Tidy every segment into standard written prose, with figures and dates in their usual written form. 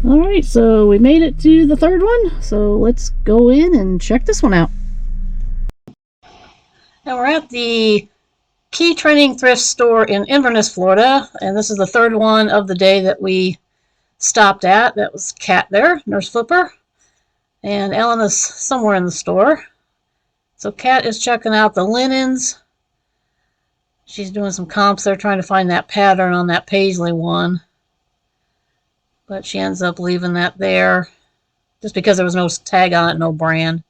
Alright, so we made it to the third one, so let's go in and check this one out. Now we're at the Key Training Thrift Store in Inverness, Florida, and this is the third one of the day that we stopped at. That was Kat there, Nurse Flipper, and Ellen is somewhere in the store. So Kat is checking out the linens. She's doing some comps there, trying to find that pattern on that paisley one. But she ends up leaving that there just because there was no tag on it, no brand.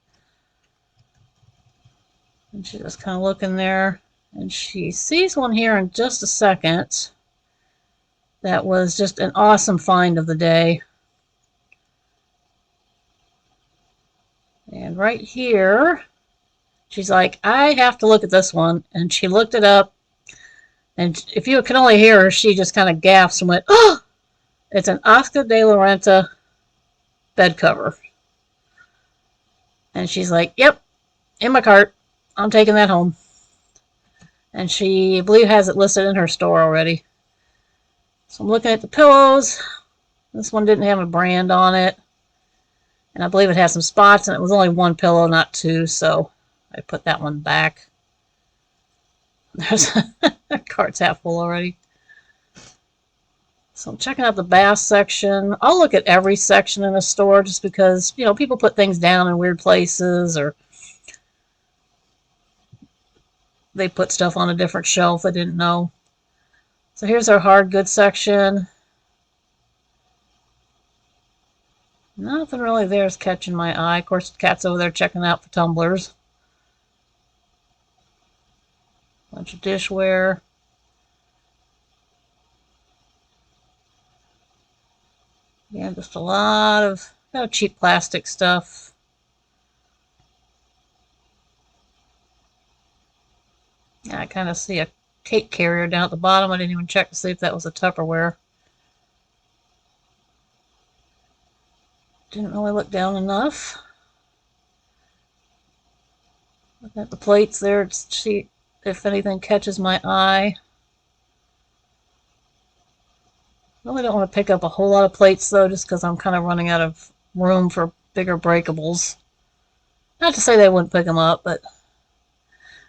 And she's just kind of looking there. And she sees one here in just a second. That was just an awesome find of the day. And right here, she's like, I have to look at this one. And she looked it up. And if you can only hear her, she just kind of gasped and went, oh! It's an Oscar de la Renta bed cover. And she's like, yep, in my cart. I'm taking that home. And she, I believe, has it listed in her store already. So I'm looking at the pillows. This one didn't have a brand on it. And I believe it has some spots, and it was only one pillow, not two, so I put that one back. There's the cart's half full already. So I'm checking out the bath section. I'll look at every section in a store just because, you know, people put things down in weird places or they put stuff on a different shelf I didn't know. So here's our hard goods section. Nothing really there is catching my eye. Of course, the cat's over there checking out for tumblers. Bunch of dishware. Yeah, just a lot of cheap plastic stuff. Yeah, I kind of see a cake carrier down at the bottom. I didn't even check to see if that was a Tupperware. Didn't really look down enough. Looking at the plates there to see if anything catches my eye. Really don't want to pick up a whole lot of plates though, just because I'm kind of running out of room for bigger breakables. Not to say they wouldn't pick them up, but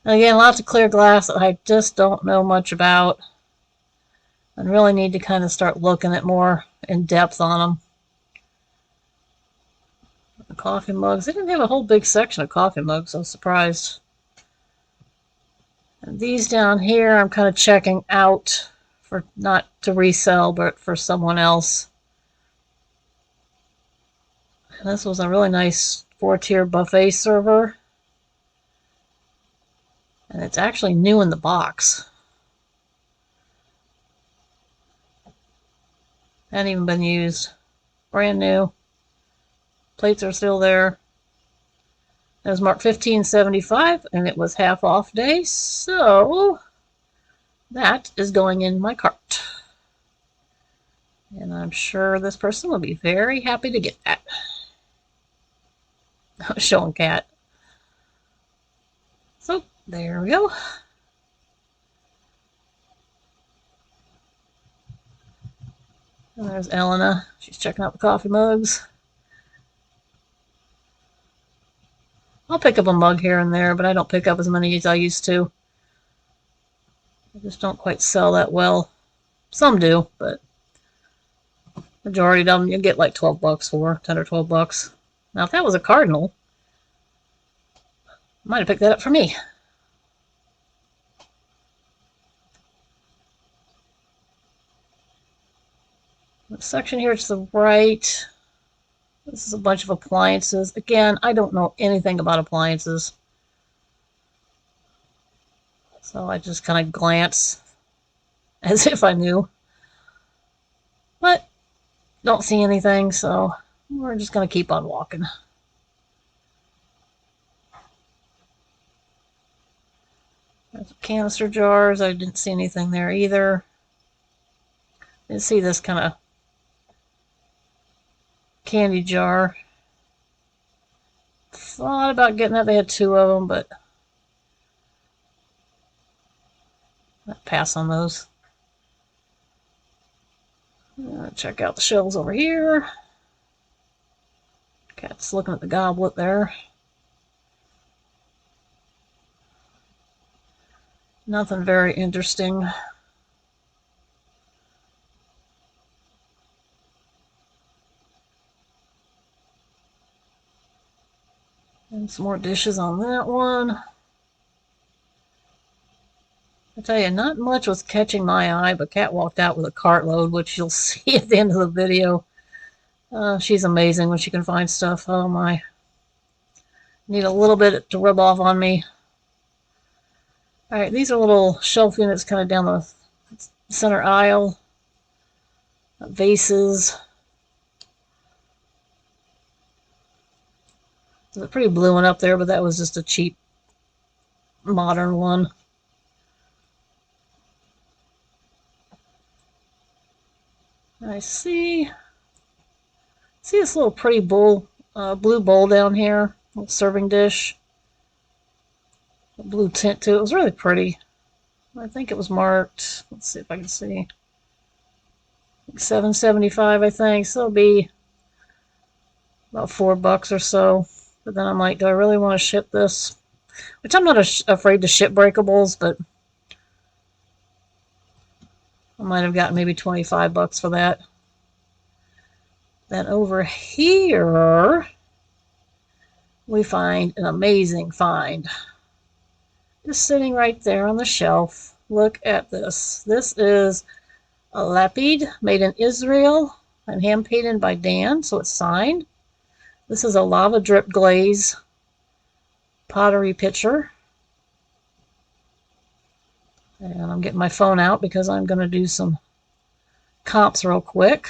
again, lots of clear glass that I just don't know much about and really need to kind of start looking at more in depth on them. The coffee mugs. They didn't have a whole big section of coffee mugs. I was surprised. And these down here I'm kind of checking out for not to resell, but for someone else. And this was a really nice 4-tier buffet server. And it's actually new in the box. Hadn't even been used. Brand new. Plates are still there. It was marked $15.75 and it was half off day, so that is going in my cart. And I'm sure this person will be very happy to get that. Showing Kat. So there we go. And there's Elena. She's checking out the coffee mugs. I'll pick up a mug here and there, but I don't pick up as many as I used to. I just don't quite sell that well. Some do, but majority of them you get like 12 bucks for, 10 or 12 bucks. Now if that was a cardinal, I might have picked that up for me. The section here to the right, this is a bunch of appliances. Again, I don't know anything about appliances. So I just kind of glance as if I knew. But don't see anything, so we're just going to keep on walking. There's canister jars. I didn't see anything there either. Didn't see this kind of candy jar. Thought about getting that. They had 2 of them, but I'll pass on those. Check out the shelves over here. Cat's looking at the goblet there. Nothing very interesting. And some more dishes on that one. I tell you, not much was catching my eye, but Kat walked out with a cartload, which you'll see at the end of the video. She's amazing when she can find stuff. Oh my. Need a little bit to rub off on me. Alright, these are little shelf units kind of down the center aisle. Vases. There's a pretty blue one up there, but that was just a cheap modern one. I see this little pretty blue bowl down here, little serving dish, a blue tint to it. It was really pretty. I think it was marked. Let's see if I can see. $7.75, I think. So it'll be about $4 or so. But then I'm like, do I really want to ship this? Which I'm not afraid to ship breakables, but I might have gotten maybe $25 for that. Then over here, we find an amazing find. Just sitting right there on the shelf. Look at this. This is a lapid made in Israel and hand painted by Dan, so it's signed. This is a lava drip glaze pottery pitcher. And I'm getting my phone out because I'm going to do some comps real quick.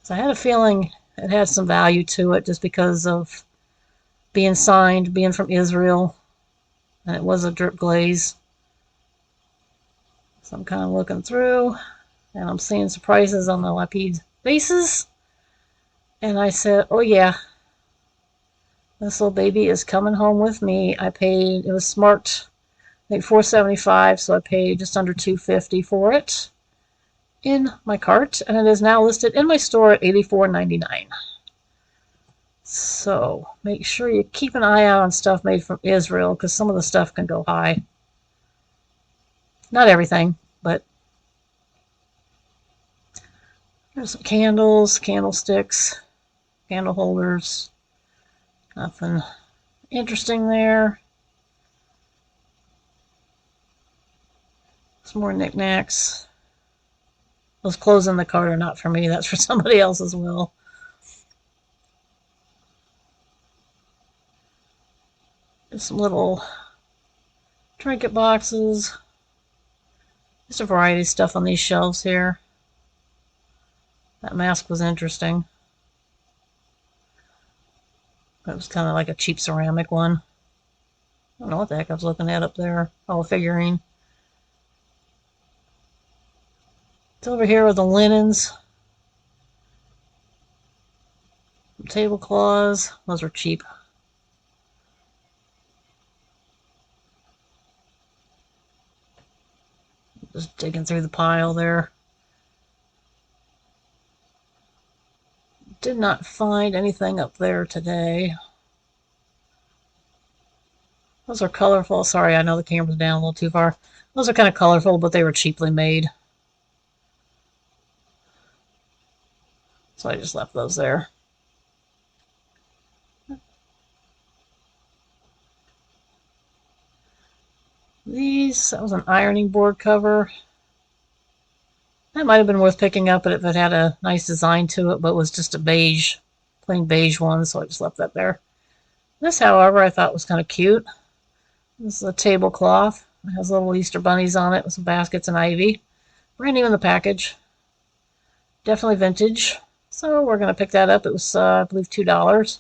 So I had a feeling it had some value to it just because of being signed, being from Israel, and it was a drip glaze. So I'm kind of looking through, and I'm seeing some prices on the lapid vases. And I said, oh yeah, this little baby is coming home with me. I paid, it was marked, I think $4.75, so I paid just under $2.50 for it in my cart, and it is now listed in my store at $84.99. So make sure you keep an eye out on stuff made from Israel, because some of the stuff can go high. Not everything, but there's some candles, candlesticks, candle holders. Nothing interesting there. Some more knickknacks. Those clothes in the cart are not for me. That's for somebody else as well. Just some little trinket boxes. Just a variety of stuff on these shelves here. That mask was interesting. It was kind of like a cheap ceramic one. I don't know what the heck I was looking at up there. Oh, a figurine. It's over here with the linens. Tablecloths. Those are cheap. Just digging through the pile there. Did not find anything up there today. Those are colorful. Sorry, I know the camera's down a little too far. Those are kind of colorful, but they were cheaply made. So I just left those there. That was an ironing board cover. That might have been worth picking up if it had a nice design to it, but it was just a beige, plain beige one, so I just left that there. This, however, I thought was kind of cute. This is a tablecloth. It has little Easter bunnies on it with some baskets and ivy. Brand new in the package. Definitely vintage. So we're going to pick that up. It was, I believe, $2.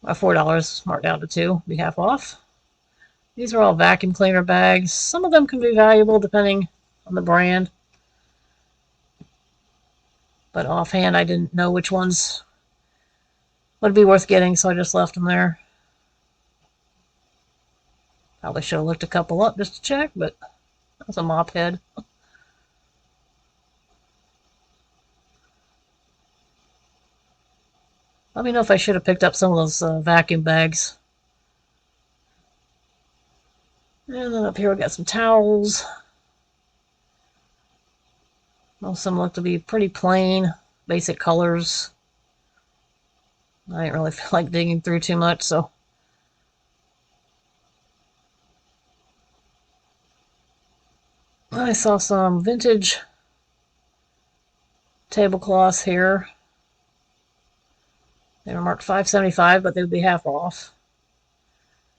$4 marked down to $2. Be half off. These are all vacuum cleaner bags. Some of them can be valuable depending on the brand. But offhand, I didn't know which ones would be worth getting, so I just left them there. Probably should have looked a couple up just to check, but that's a mop head. Let me know if I should have picked up some of those vacuum bags. And then up here we got some towels. Most of them look to be pretty plain, basic colors. I didn't really feel like digging through too much, so. I saw some vintage tablecloths here. They were marked $5.75, but they would be half off.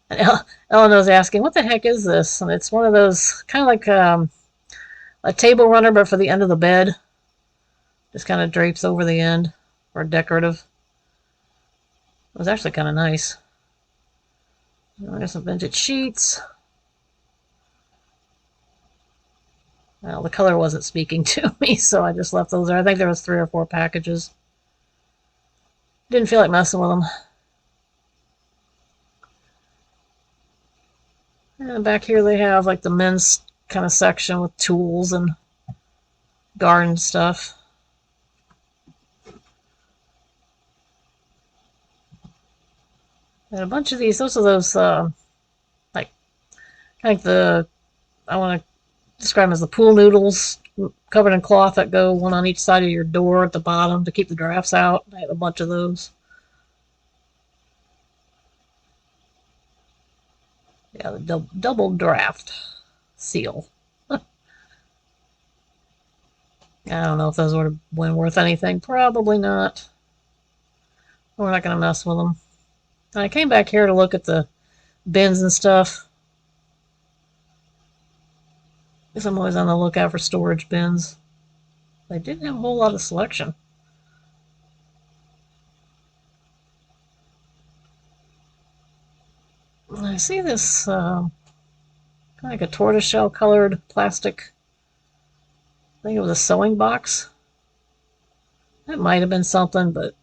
And Ellen was asking, what the heck is this? And it's one of those, kind of like a table runner, but for the end of the bed. Just kind of drapes over the end for decorative. It was actually kind of nice. There's some vintage sheets. Well, the color wasn't speaking to me, so I just left those there. I think there was 3 or 4 packages. Didn't feel like messing with them. And back here they have like the men's kind of section with tools and garden stuff. And a bunch of these, those are those, like the, I want to describe them as the pool noodles covered in cloth that go one on each side of your door at the bottom to keep the drafts out. I have a bunch of those. Yeah, the double draft seal. I don't know if those would have been worth anything. Probably not. We're not going to mess with them. I came back here to look at the bins and stuff, because I'm always on the lookout for storage bins. They didn't have a whole lot of selection. I see this kind of like a tortoiseshell colored plastic. I think it was a sewing box. That might have been something, but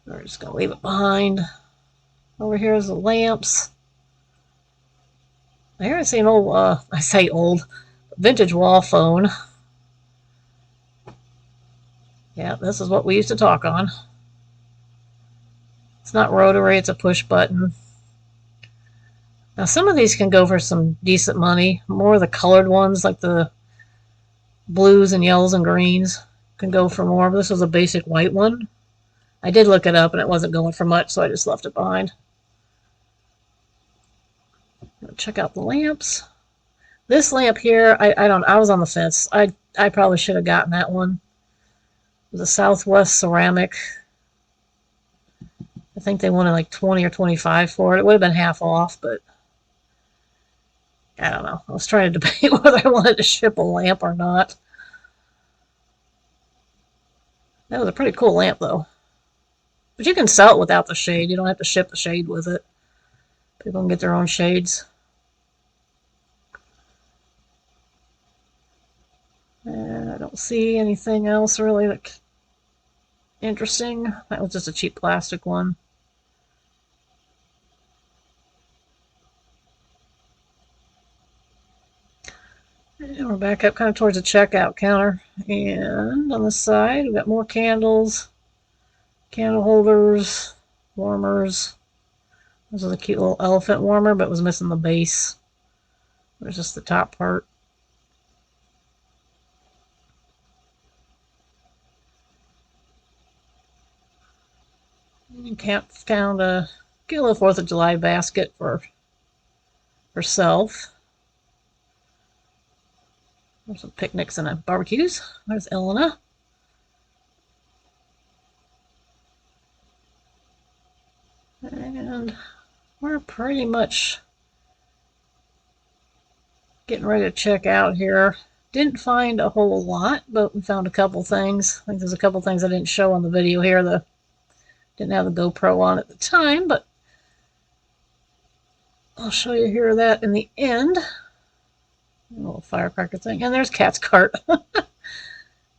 we're just going to leave it behind. Over here is the lamps. Here I see an old, I say old, vintage wall phone. Yeah, this is what we used to talk on. It's not rotary, it's a push button. Now some of these can go for some decent money. More of the colored ones, like the blues and yellows and greens, can go for more. This was a basic white one. I did look it up and it wasn't going for much, so I just left it behind. Check out the lamps. This lamp here, I was on the fence. I probably should have gotten that one. It was a Southwest ceramic. I think they wanted like 20 or 25 for it. It would have been half off, but I don't know. I was trying to debate whether I wanted to ship a lamp or not. That was a pretty cool lamp, though. But you can sell it without the shade. You don't have to ship the shade with it. People can get their own shades. And I don't see anything else really like interesting. That was just a cheap plastic one. And we're back up kind of towards the checkout counter. And on the side, we've got more candles, candle holders, warmers. This is a cute little elephant warmer, but it was missing the base. There's just the top part. You can't found a get a little 4th of July basket for herself. There's some picnics and barbecues. There's Elena. And we're pretty much getting ready to check out here. Didn't find a whole lot, but we found a couple things. I think there's a couple things I didn't show on the video here. Didn't have the GoPro on at the time, but I'll show you here that in the end. A little firecracker thing. And there's Cat's cart.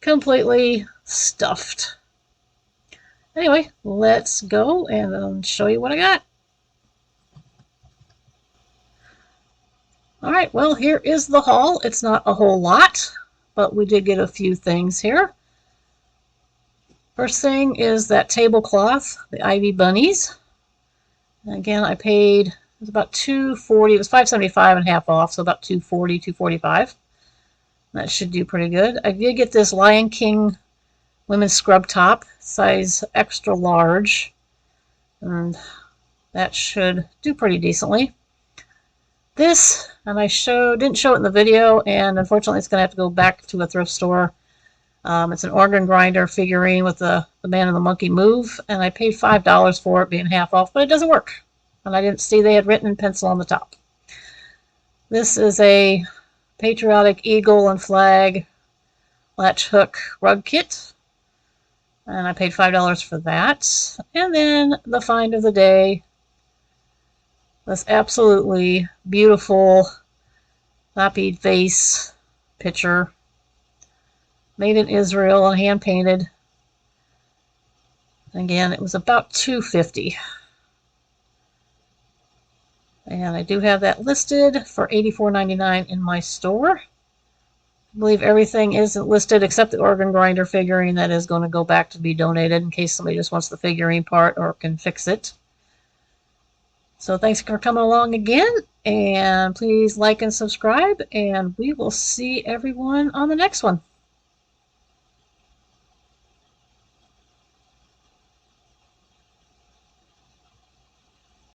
Completely stuffed. Anyway, let's go and show you what I got. Alright, well, here is the haul. It's not a whole lot, but we did get a few things here. First thing is that tablecloth, the Ivy Bunnies. And again, I paid, it was about $2.40. It was $5.75 and half off, so about $2.40, $2.45. That should do pretty good. I did get this Lion King women's scrub top, size extra large, and that should do pretty decently. This, and I didn't show it in the video, and unfortunately it's going to have to go back to a thrift store. It's an organ grinder figurine with the man and the monkey move, and I paid $5 for it, being half off, but it doesn't work. And I didn't see they had written in pencil on the top. This is a patriotic eagle and flag latch hook rug kit, and I paid $5 for that. And then the find of the day, this absolutely beautiful copied vase picture, made in Israel and hand painted. Again, it was about $2.50. And I do have that listed for $84.99 in my store. I believe everything isn't listed except the organ grinder figurine that is going to go back to be donated in case somebody just wants the figurine part or can fix it. So thanks for coming along again, and please like and subscribe, and we will see everyone on the next one.